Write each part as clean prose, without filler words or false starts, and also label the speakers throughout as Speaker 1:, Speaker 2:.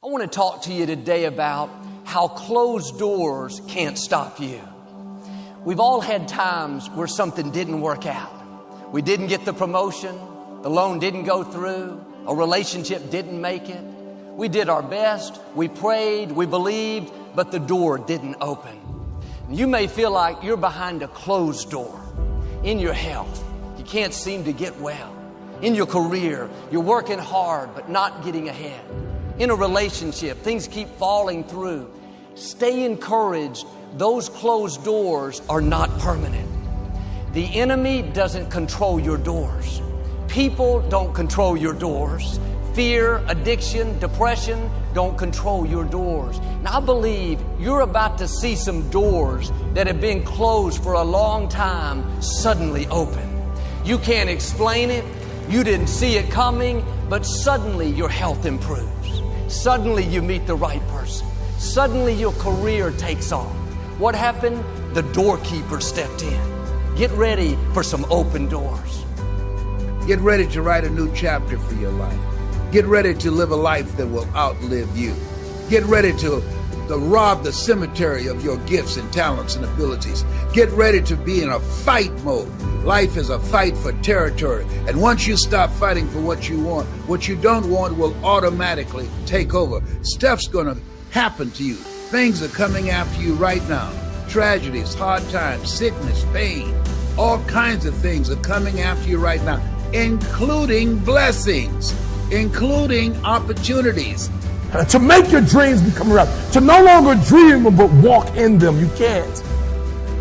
Speaker 1: I want to talk to you today about how closed doors can't stop you. We've all had times where something didn't work out. We didn't get the promotion, the loan didn't go through, a relationship didn't make it. We did our best, we prayed, we believed, but the door didn't open. You may feel like you're behind a closed door. In your health, you can't seem to get well. In your career, you're working hard but not getting ahead. In a relationship, things keep falling through. Stay encouraged. Those closed doors are not permanent. The enemy doesn't control your doors. People don't control your doors. Fear, addiction, depression don't control your doors. And I believe you're about to see some doors that have been closed for a long time suddenly open. You can't explain it. You didn't see it coming, but suddenly your health improves. Suddenly you meet the right person. Suddenly your career takes off. What happened? The doorkeeper stepped in. Get ready for some open doors.
Speaker 2: Get ready to write a new chapter for your life. Get ready to live a life that will outlive you. Get ready to rob the cemetery of your gifts and talents and abilities. Get ready to be in a fight mode. Life is a fight for territory. And once you stop fighting for what you want, what you don't want will automatically take over. Stuff's going to happen to you. Things are coming after you right now. Tragedies, hard times, sickness, pain, all kinds of things are coming after you right now, including blessings, including opportunities.
Speaker 3: To make your dreams become reality. To no longer dream them, but walk in them. You can't.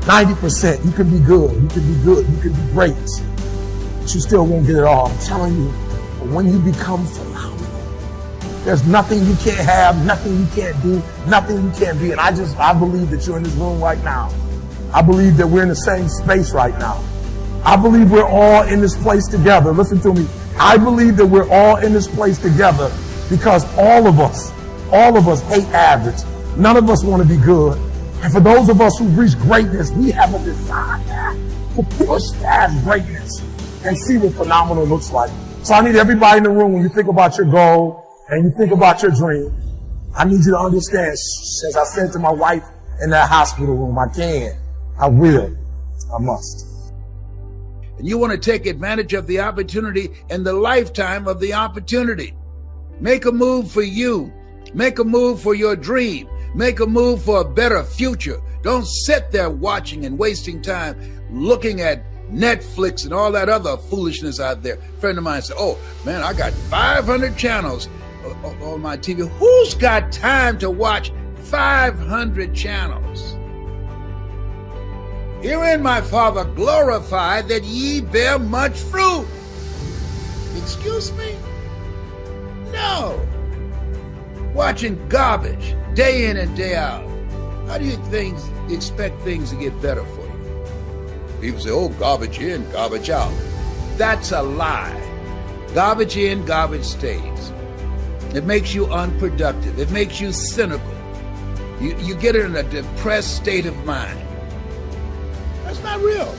Speaker 3: 90%. You can be good. You can be good. You can be great. But you still won't get it all. I'm telling you, when you become phenomenal, there's nothing you can't have, nothing you can't do, nothing you can't be. And I believe that you're in this room right now. I believe that we're in the same space right now. I believe we're all in this place together. Listen to me. I believe that we're all in this place together because all of us hate average. None of us want to be good. And for those of us who've reached greatness, we have a desire to push past greatness and see what phenomenal looks like. So I need everybody in the room, when you think about your goal and you think about your dream, I need you to understand, as I said to my wife in that hospital room, I can, I will, I must.
Speaker 2: And you want to take advantage of the opportunity and the lifetime of the opportunity. Make a move for you. Make a move for your dream. Make a move for a better future. Don't sit there watching and wasting time looking at Netflix and all that other foolishness out there. A friend of mine said, oh, man, I got 500 channels on my TV. Who's got time to watch 500 channels? Herein my Father glorified that ye bear much fruit. Excuse me? No. Watching garbage day in and day out. How do you expect things to get better for you? People say, oh, garbage in, garbage out. That's a lie. Garbage in, garbage stays. It makes you unproductive. It makes you cynical. You get in a depressed state of mind. That's not real.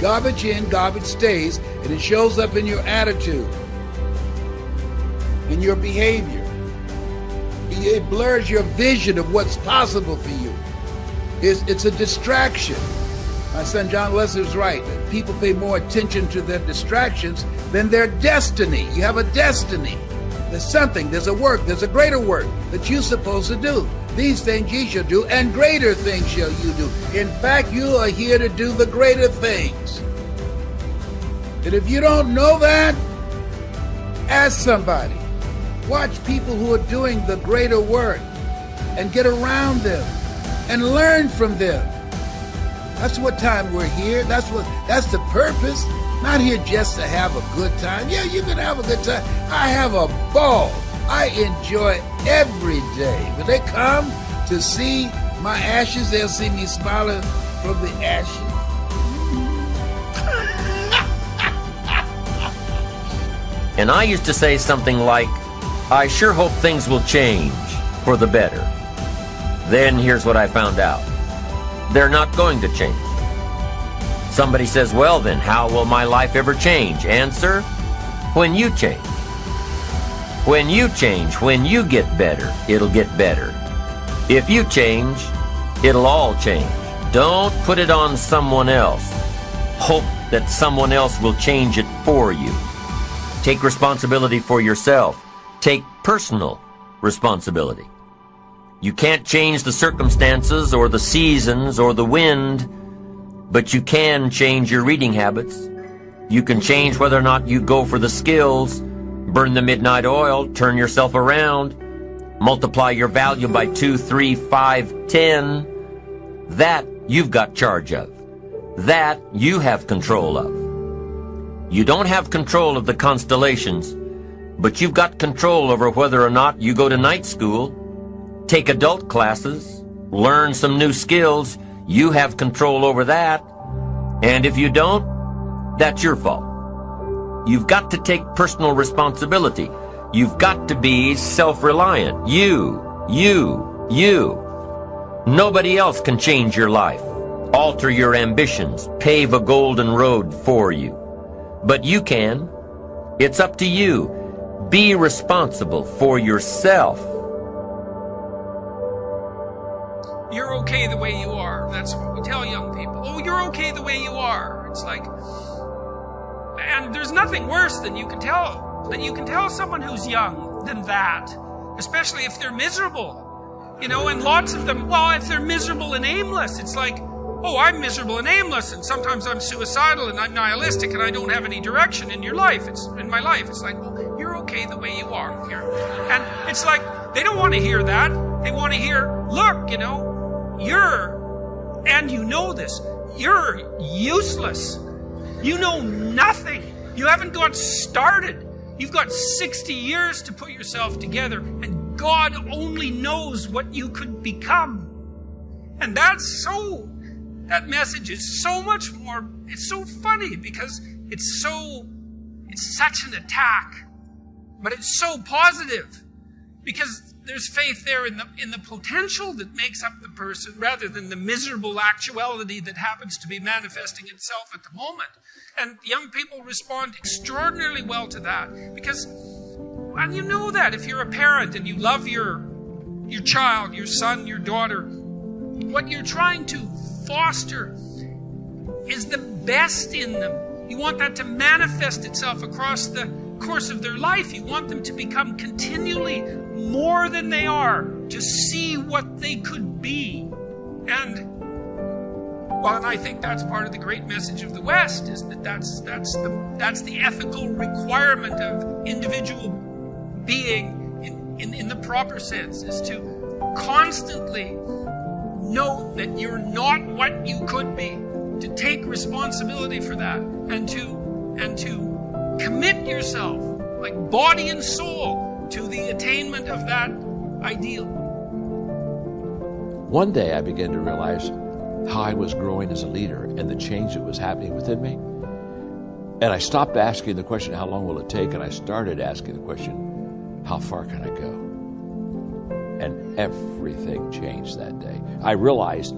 Speaker 2: Garbage in, garbage stays, and it shows up in your attitude, in your behavior. It blurs your vision of what's possible for you. It's a distraction. My son John Wesley's right. People pay more attention to their distractions than their destiny. You have a destiny. There's something, there's a work, there's a greater work that you're supposed to do. These things ye shall do, and greater things shall you do. In fact, you are here to do the greater things. And if you don't know that, ask somebody. Watch people who are doing the greater work and get around them and learn from them. That's what time we're here. That's the purpose. Not here just to have a good time. Yeah, you can have a good time. I have a ball. I enjoy every day. When they come to see my ashes, they'll see me smiling from the ashes.
Speaker 4: And I used to say something like, I sure hope things will change for the better. Then here's what I found out. They're not going to change. Somebody says, well then, how will my life ever change? Answer, when you change. When you change, when you get better, it'll get better. If you change, it'll all change. Don't put it on someone else. Hope that someone else will change it for you. Take responsibility for yourself. Take personal responsibility. You can't change the circumstances or the seasons or the wind, but you can change your reading habits. You can change whether or not you go for the skills, burn the midnight oil, turn yourself around, multiply your value by 2, 3, 5, 10. That you've got charge of. That you have control of. You don't have control of the constellations, but you've got control over whether or not you go to night school, take adult classes, learn some new skills. You have control over that. And if you don't, that's your fault. You've got to take personal responsibility. You've got to be self-reliant. You. Nobody else can change your life, alter your ambitions, pave a golden road for you. But you can. It's up to you. Be responsible for yourself.
Speaker 5: You're okay the way you are. That's what we tell young people. Oh, you're okay the way you are. It's like, and there's nothing worse than you can tell someone who's young than that, especially if they're miserable. You know, and lots of them, well, if they're miserable and aimless, it's like, oh, I'm miserable and aimless, and sometimes I'm suicidal and I'm nihilistic and I don't have any direction in your life. It's in my life. It's like, well, you're okay the way you are. And it's like, they don't want to hear that. They want to hear, look, you know, and you know this, you're useless. You know nothing. You haven't got started. You've got 60 years to put yourself together, and God only knows what you could become. And that message is so much more, it's so funny because it's such an attack, but it's so positive because there's faith there in the potential that makes up the person rather than the miserable actuality that happens to be manifesting itself at the moment. And young people respond extraordinarily well to that because, and you know that if you're a parent and you love your child, your son, your daughter, what you're trying to foster is the best in them. You want that to manifest itself across the course of their life. You want them to become continually more than they are, to see what they could be. And I think that's part of the great message of the West, is that's the ethical requirement of individual being in the proper sense, is to constantly note that you're not what you could be, to take responsibility for that, and to commit yourself, like body and soul, to the attainment of that ideal.
Speaker 6: One day I began to realize how I was growing as a leader and the change that was happening within me. And I stopped asking the question, how long will it take? And I started asking the question, how far can I go? And everything changed that day. I realized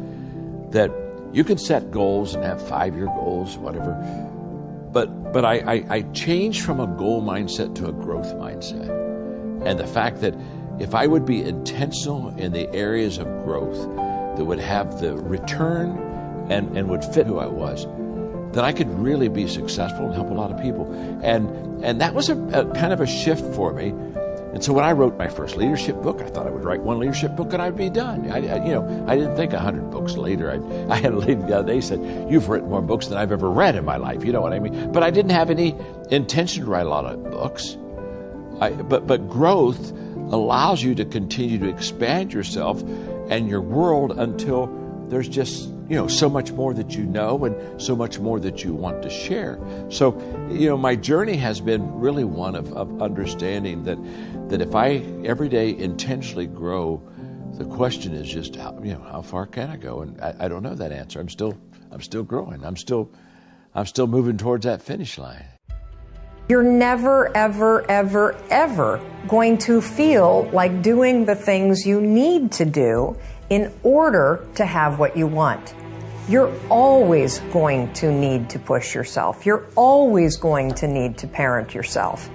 Speaker 6: that you can set goals and have 5-year goals, whatever, but I changed from a goal mindset to a growth mindset. And the fact that if I would be intentional in the areas of growth that would have the return and would fit who I was, then I could really be successful and help a lot of people. And that was a kind of a shift for me. And so when I wrote my first leadership book, I thought I would write one leadership book and I'd be done. I didn't think 100 books later. I had a lady the other day said, "You've written more books than I've ever read in my life." You know what I mean? But I didn't have any intention to write a lot of books. But growth allows you to continue to expand yourself and your world until there's just, so much more that you know and so much more that you want to share. So, my journey has been really one of understanding that if I every day intentionally grow, the question is just how far can I go? And I don't know that answer. I'm still growing. I'm still moving towards that finish line.
Speaker 7: You're never, ever, ever, ever going to feel like doing the things you need to do in order to have what you want. You're always going to need to push yourself. You're always going to need to parent yourself.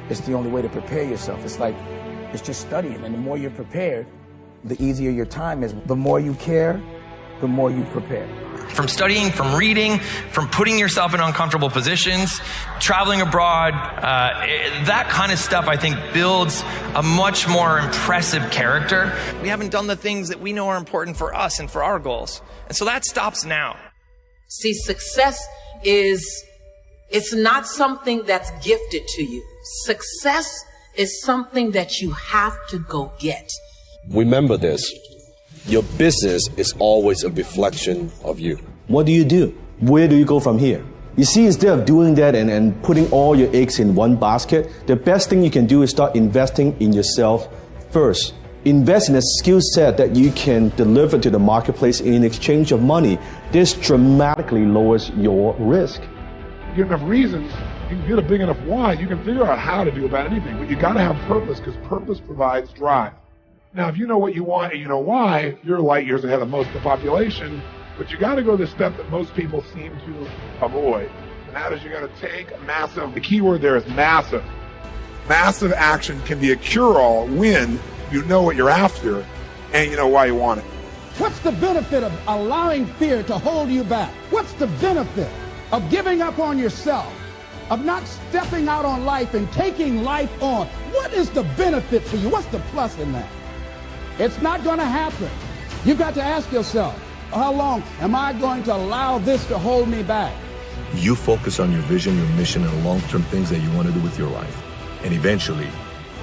Speaker 8: It's the only way to prepare yourself. It's just studying. And the more you're prepared, the easier your time is. The more you care, the more you prepare.
Speaker 9: From studying, from reading, from putting yourself in uncomfortable positions, traveling abroad, that kind of stuff, I think, builds a much more impressive character. We haven't done the things that we know are important for us and for our goals. And so that stops now.
Speaker 10: See, success it's not something that's gifted to you. Success is something that you have to go get.
Speaker 11: Remember this. Your business is always a reflection of you.
Speaker 12: What do you do? Where do you go from here? You see, instead of doing that and putting all your eggs in one basket, the best thing you can do is start investing in yourself first. Invest in a skill set that you can deliver to the marketplace in exchange of money. This dramatically lowers your risk.
Speaker 3: You get enough reasons, you can get a big enough why, you can figure out how to do about anything. But you got to have purpose, because purpose provides drive. Now, if you know what you want and you know why, you're light years ahead of most of the population, but you got to go the step that most people seem to avoid. And that is, you got to take the key word there is massive. Massive action can be a cure-all when you know what you're after and you know why you want it.
Speaker 13: What's the benefit of allowing fear to hold you back? What's the benefit of giving up on yourself, of not stepping out on life and taking life on? What is the benefit for you? What's the plus in that? It's not going to happen. You've got to ask yourself, how long am I going to allow this to hold me back?
Speaker 14: You focus on your vision, your mission, and long-term things that you want to do with your life. And eventually,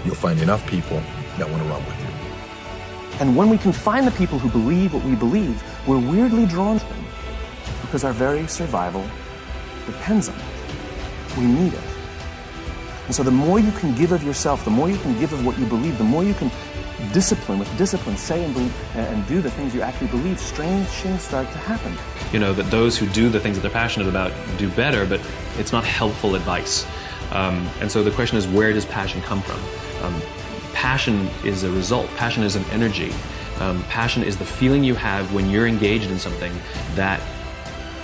Speaker 14: you'll find enough people that want to run with you.
Speaker 15: And when we can find the people who believe what we believe, we're weirdly drawn to them because our very survival depends on it. We need it. And so the more you can give of yourself, the more you can give of what you believe, the more you can with discipline, say and do the things you actually believe, strange things start to happen.
Speaker 16: You know, that those who do the things that they're passionate about do better, but it's not helpful advice. And so the question is, where does passion come from? Passion is a result. Passion is an energy. Passion is the feeling you have when you're engaged in something that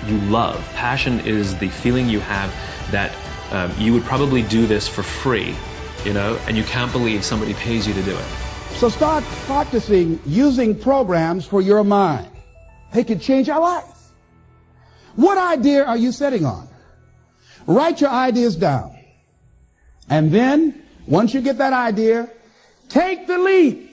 Speaker 16: you love. Passion is the feeling you have that you would probably do this for free, you know, and you can't believe somebody pays you to do it.
Speaker 13: So start practicing using programs for your mind. They can change your life. What idea are you sitting on? Write your ideas down. And then, once you get that idea, take the leap.